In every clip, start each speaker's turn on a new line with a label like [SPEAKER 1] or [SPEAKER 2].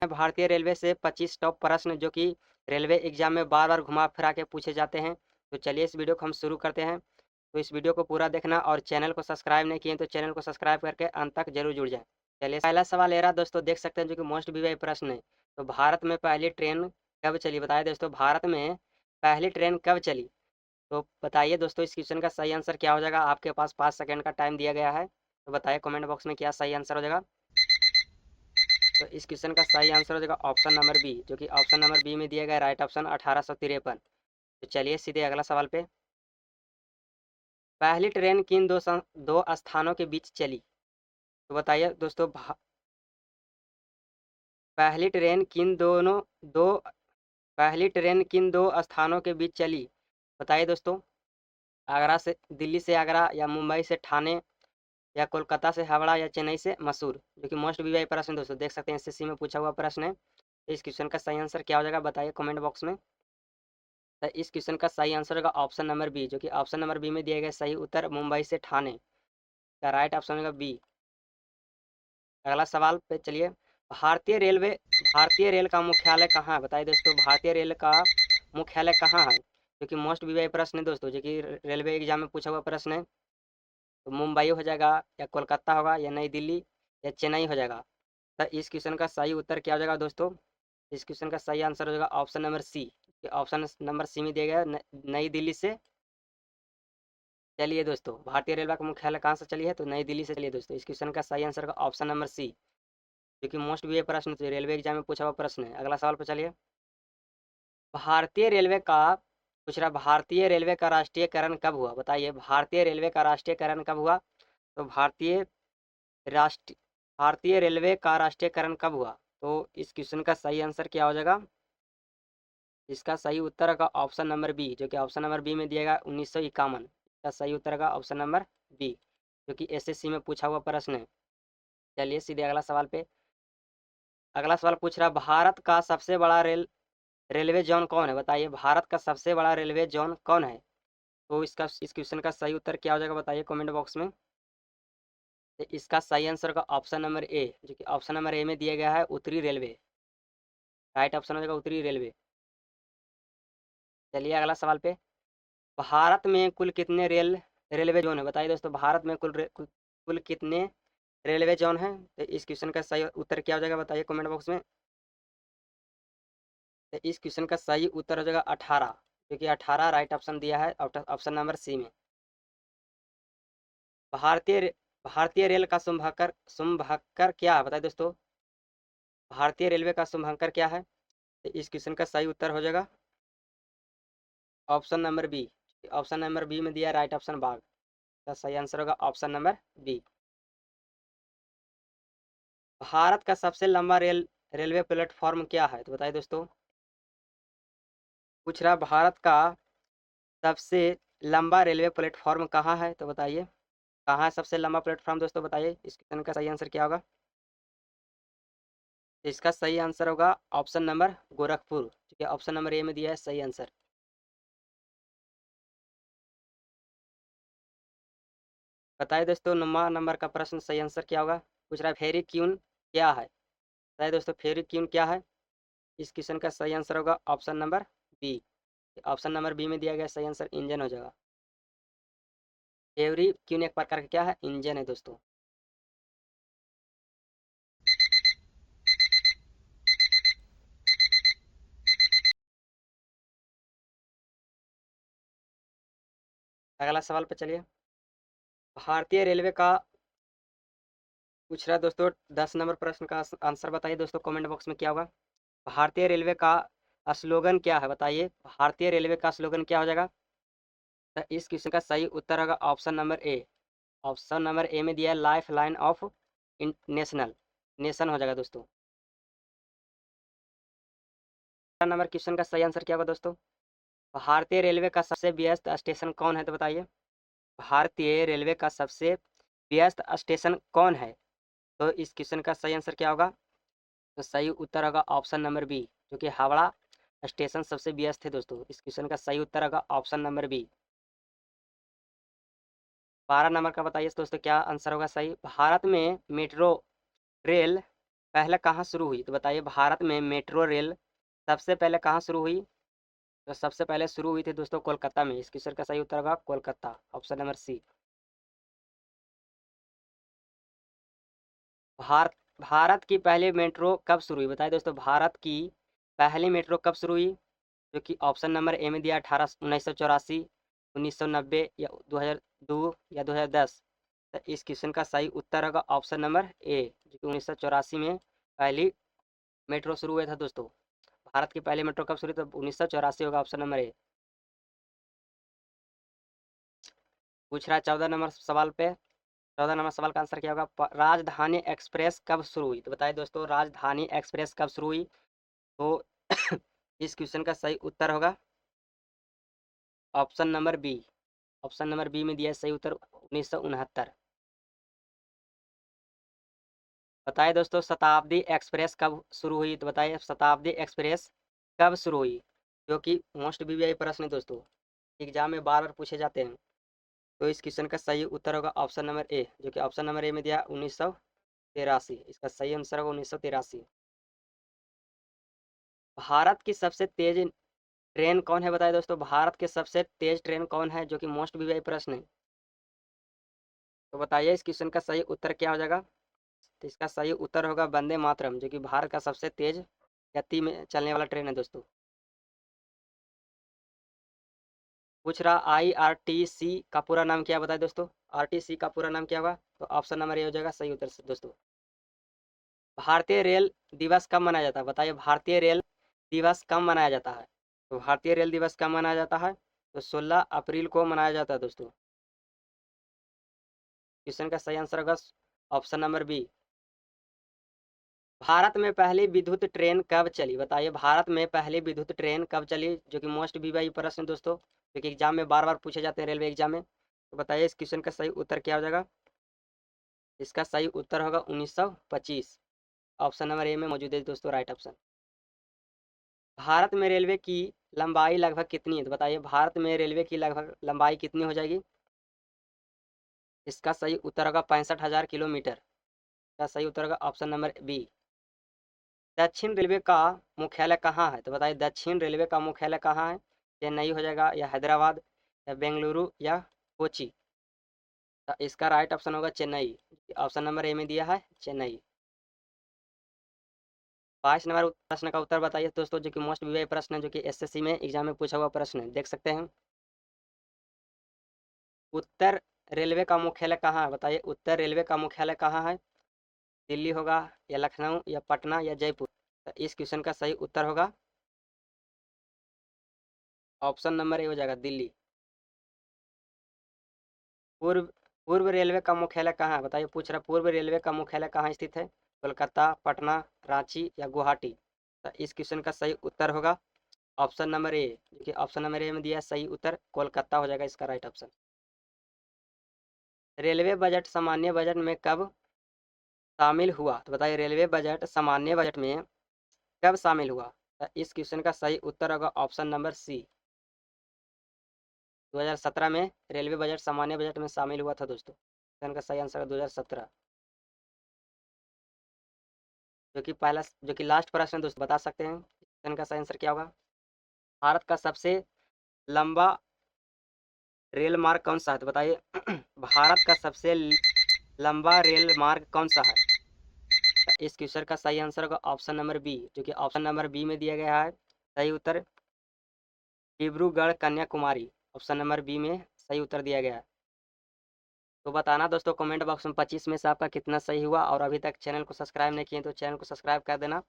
[SPEAKER 1] भारतीय रेलवे से 25 टॉप प्रश्न जो कि रेलवे एग्जाम में बार बार घुमा फिरा के पूछे जाते हैं। तो चलिए इस वीडियो को हम शुरू करते हैं। तो इस वीडियो को पूरा देखना और चैनल को सब्सक्राइब नहीं किए तो चैनल को सब्सक्राइब करके अंत तक जरूर जुड़ जाए। चलिए पहला सवाल ये रहा दोस्तों, देख सकते हैं जो कि मोस्ट वीआई प्रश्न है। तो भारत में पहली ट्रेन कब चली? बताइए दोस्तों, भारत में पहली ट्रेन कब चली? तो बताइए दोस्तों, इस क्वेश्चन का सही आंसर क्या हो जाएगा? आपके पास 5 सेकंड का टाइम दिया गया है, तो बताइए कमेंट बॉक्स में क्या सही आंसर हो जाएगा। तो इस क्वेश्चन का सही आंसर हो जाएगा ऑप्शन नंबर बी, जो कि ऑप्शन नंबर बी में दिया गया राइट ऑप्शन 1853। तो चलिए सीधे अगला सवाल पे। पहली ट्रेन किन दो स्थानों के बीच चली? तो बताइए दोस्तों, पहली ट्रेन किन दोनों दो पहली ट्रेन किन दो स्थानों के बीच चली? बताइए दोस्तों, आगरा से दिल्ली से आगरा, या मुंबई से ठाणे, या कोलकाता से हावड़ा, या चेन्नई से मसूर। जो कि मोस्ट वीआई प्रश्न दोस्तों, देख सकते हैं एसएससी में पूछा हुआ प्रश्न है। तो इस क्वेश्चन का सही आंसर क्या हो जाएगा? बताइए कमेंट बॉक्स में। तो इस क्वेश्चन का सही आंसर होगा ऑप्शन नंबर बी, जो कि ऑप्शन नंबर बी में दिया गया सही उत्तर मुंबई से ठाणे का राइट ऑप्शन होगा बी। अगला सवाल पे चलिए। भारतीय रेल का मुख्यालय कहाँ है? बताइए दोस्तों, भारतीय रेल का मुख्यालय कहाँ है? जो कि मोस्ट वीआई प्रश्न है दोस्तों, जो कि रेलवे एग्जाम में पूछा हुआ प्रश्न है। तो मुंबई हो जाएगा, या कोलकाता होगा, या नई दिल्ली, या चेन्नई हो जाएगा। तो इस क्वेश्चन का सही उत्तर क्या हो जाएगा दोस्तों? इस क्वेश्चन का सही आंसर हो जाएगा option number C. Option number C में दिया गया नई दिल्ली से चलिए दोस्तों। भारतीय रेलवे का मुख्यालय कहाँ से चली है? तो नई दिल्ली से चलिए दोस्तों। इस क्वेश्चन का सही आंसर का ऑप्शन नंबर सी, जो कि मोस्ट भी प्रश्न थे, रेलवे एग्जाम में पूछा हुआ प्रश्न है। अगला सवाल पर चलिए। भारतीय रेलवे का पूछ रहा, भारतीय रेलवे का राष्ट्रीयकरण कब हुआ? बताइए, भारतीय रेलवे का राष्ट्रीयकरण कब हुआ? तो राष्ट्र भारतीय रेलवे का राष्ट्रीयकरण कब हुआ? तो इस क्वेश्चन का सही आंसर क्या हो जाएगा? इसका सही उत्तर का ऑप्शन नंबर बी, जो कि ऑप्शन नंबर बी में दिएगा 1951। इसका सही उत्तर का ऑप्शन नंबर बी, जो कि एसएससी में पूछा हुआ प्रश्न है। चलिए सीधे अगला सवाल पे। अगला सवाल पूछ रहा, भारत का सबसे बड़ा रेलवे जोन कौन है? बताइए, भारत का सबसे बड़ा रेलवे जोन कौन है? तो इस क्वेश्चन का सही उत्तर क्या हो जाएगा? बताइए कमेंट बॉक्स में। तो इसका सही आंसर का ऑप्शन नंबर ए, जो कि ऑप्शन नंबर ए में दिया गया है उत्तरी रेलवे। राइट ऑप्शन हो जाएगा उत्तरी रेलवे। चलिए अगला सवाल पे। भारत में कुल कितने रेलवे जोन है? बताइए दोस्तों, भारत में कुल कितने रेलवे जोन है? तो इस क्वेश्चन का सही उत्तर क्या हो जाएगा? बताइए कमेंट बॉक्स में। तो इस क्वेश्चन का सही उत्तर हो जाएगा 18, क्योंकि 18 राइट ऑप्शन दिया है ऑप्शन नंबर सी में। भारतीय भारतीय रेल का शुभंकर क्या है? बताइए दोस्तों, भारतीय रेलवे का शुभंकर क्या है? तो इस क्वेश्चन का सही उत्तर हो जाएगा option number B. Option number B में दिया राइट ऑप्शन बाघ का सही आंसर होगा ऑप्शन नंबर बी। भारत का सबसे लंबा रेलवे प्लेटफॉर्म क्या है? तो बताइए दोस्तों, पूछ रहा भारत का सबसे लंबा रेलवे प्लेटफॉर्म कहाँ है? तो बताइए कहाँ है सबसे लंबा प्लेटफॉर्म दोस्तों? बताइए इस क्वेश्चन का सही आंसर क्या होगा? इसका सही आंसर होगा ऑप्शन नंबर गोरखपुर, ठीक है। ऑप्शन नंबर ए में दिया है सही आंसर। बताइए दोस्तों, 9 नंबर का प्रश्न सही आंसर क्या होगा? पूछ रहा है फेरी क्यून क्या है? बताइए दोस्तों, फेरी क्यून क्या है? इस क्वेश्चन का सही आंसर होगा option number B. Option number B में दिया गया सही आंसर इंजन हो जाएगा। फेवरी क्यून एक प्रकार का क्या है? इंजन है दोस्तों। अगला सवाल पे चलिए। भारतीय रेलवे का पूछ रहा है दोस्तों, 10 नंबर प्रश्न का आंसर बताइए दोस्तों कमेंट बॉक्स में क्या होगा? भारतीय रेलवे का स्लोगन क्या है? बताइए भारतीय रेलवे का स्लोगन क्या हो जाएगा? तो इस क्वेश्चन का सही उत्तर होगा option number A. Option number A में दिया है life line of national nation हो जाएगा दोस्तों। नंबर क्वेश्चन का सही आंसर क्या होगा दोस्तों? भारतीय रेलवे का सबसे व्यस्त स्टेशन कौन है? तो बताइए भारतीय रेलवे का सबसे व्यस्त स्टेशन कौन है? तो इस क्वेश्चन का सही आंसर क्या होगा? तो सही उत्तर होगा ऑप्शन नंबर बी, जो कि हावड़ा स्टेशन सबसे व्यस्त है दोस्तों। इस क्वेश्चन का सही उत्तर होगा ऑप्शन नंबर बी। 12 नंबर का बताइए दोस्तों क्या आंसर होगा सही? भारत में मेट्रो रेल पहले कहाँ शुरू हुई? तो बताइए भारत में मेट्रो रेल सबसे पहले कहाँ शुरू हुई? तो सबसे पहले शुरू हुई थी दोस्तों कोलकाता में। इस क्वेश्चन का सही उत्तर होगा Kolkata, option number C. Bharat Bharat की पहली मेट्रो कब शुरू हुई? बताइए दोस्तों भारत की पहली मेट्रो कब शुरू हुई? जो कि ऑप्शन नंबर ए में दिया 1984, 1990 या 2002 या 2010। तो इस क्वेश्चन का सही उत्तर होगा ऑप्शन नंबर ए, जो कि 1984 में पहली मेट्रो शुरू हुआ था दोस्तों। भारत की पहली मेट्रो कब शुरू हुई? तो 1984 होगा, ऑप्शन नंबर ए। पूछ रहा है 14 नंबर सवाल पे। 14 नंबर सवाल का आंसर क्या होगा? राजधानी एक्सप्रेस कब शुरू हुई? तो बताइए दोस्तों राजधानी एक्सप्रेस कब शुरू हुई? तो इस क्वेश्चन का सही उत्तर होगा option number B. Option number B में दिया है सही उत्तर 1969। बताइए दोस्तों शताब्दी एक्सप्रेस कब शुरू हुई? तो बताइए शताब्दी एक्सप्रेस कब शुरू हुई? जो कि मोस्ट वीवीआई प्रश्न है दोस्तों, एग्जाम में बार बार पूछे जाते हैं। तो इस क्वेश्चन का सही उत्तर होगा ऑप्शन नंबर ए, जो कि ऑप्शन नंबर ए में दिया 1983। इसका सही आंसर होगा 1983। भारत की सबसे तेज ट्रेन कौन है? बताइए दोस्तों भारत के सबसे तेज ट्रेन कौन है? जो कि मोस्ट वीवीआई प्रश्न है। तो बताइए इस क्वेश्चन का सही उत्तर क्या हो जाएगा? तो इसका सही उत्तर होगा वंदे मातरम, जो कि भारत का सबसे तेज गति में चलने वाला ट्रेन है दोस्तों। पूछ रहा IRTC का पूरा नाम क्या है? बताइए दोस्तों RTC का पूरा नाम क्या होगा? तो ऑप्शन नंबर ए हो जाएगा सही उत्तर से दोस्तों। भारतीय रेल दिवस कब मनाया जाता है? बताइए भारतीय रेल दिवस कब मनाया जाता है? तो भारतीय रेल दिवस कब मनाया जाता है? तो 16 अप्रैल को मनाया जाता है दोस्तों। क्वेश्चन का सही आंसर होगा ऑप्शन नंबर बी। भारत में पहली विद्युत ट्रेन कब चली? बताइए भारत में पहली विद्युत ट्रेन कब चली? जो कि मोस्ट वीवाई प्रश्न दोस्तों, जो कि एग्जाम में बार बार पूछे जाते हैं रेलवे एग्जाम में। तो बताइए इस क्वेश्चन का सही उत्तर क्या हो जाएगा? इसका सही उत्तर होगा 1925, ऑप्शन नंबर ए में मौजूद है दोस्तों, राइट ऑप्शन। भारत में रेलवे की लंबाई लगभग कितनी है? तो बताइए भारत में रेलवे की लगभग लंबाई कितनी हो जाएगी? इसका सही उत्तर होगा 65,000 किलोमीटर। इसका सही उत्तर होगा ऑप्शन नंबर बी। दक्षिण रेलवे का मुख्यालय कहाँ है? तो बताइए दक्षिण रेलवे का मुख्यालय कहाँ है? चेन्नई हो जाएगा या हैदराबाद या बेंगलुरु या कोची? तो इसका राइट ऑप्शन होगा चेन्नई, ऑप्शन नंबर ए में दिया है चेन्नई। 22 नंबर प्रश्न का उत्तर बताइए दोस्तों, जो कि मोस्ट वीआई प्रश्न है, जो कि एसएससी में एग्जाम में पूछा हुआ प्रश्न है, देख सकते हैं। उत्तर रेलवे का मुख्यालय कहाँ है? बताइए उत्तर रेलवे का मुख्यालय कहाँ है? दिल्ली होगा या लखनऊ या पटना या जयपुर? तो इस क्वेश्चन का सही उत्तर होगा ऑप्शन नंबर ए हो जाएगा दिल्ली। पूर्व पूर्व रेलवे का मुख्यालय कहाँ है? बताइए पूछ रहा पूर्व रेलवे का मुख्यालय कहाँ स्थित है? कोलकाता, पटना, रांची या गुवाहाटी? तो इस क्वेश्चन का सही उत्तर होगा ऑप्शन नंबर ए, देखिए ऑप्शन नंबर ए में दिया है सही उत्तर कोलकाता हो जाएगा इसका राइट ऑप्शन। रेलवे बजट सामान्य बजट में कब शामिल हुआ? तो बताइए रेलवे बजट सामान्य बजट में कब शामिल हुआ? तो इस क्वेश्चन का सही उत्तर होगा ऑप्शन नंबर सी। 2017 में रेलवे बजट सामान्य बजट में शामिल हुआ था दोस्तों। क्वेश्चन का सही आंसर है 2017। जो कि लास्ट प्रश्न दोस्तों, बता सकते हैं क्वेश्चन का सही आंसर क्या होगा? भारत का सबसे लंबा रेल मार्ग कौन सा है? तो बताइए भारत का सबसे लंबा रेल मार्ग कौन सा है? तो इस क्वेश्चन का सही आंसर होगा ऑप्शन नंबर बी, जो कि ऑप्शन नंबर बी में दिया गया है सही उत्तर Dibrugarh Kanyakumari, option number B में सही उत्तर दिया गया है। तो बताना दोस्तों कमेंट बॉक्स में 25 में से आपका कितना सही हुआ, और अभी तक चैनल को सब्सक्राइब नहीं किए तो चैनल को सब्सक्राइब कर देना,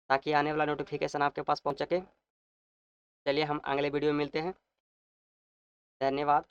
[SPEAKER 1] ताकि आने वाला नोटिफिकेशन आपके पास पहुंच सके। चलिए हम अगले वीडियो में मिलते हैं। धन्यवाद।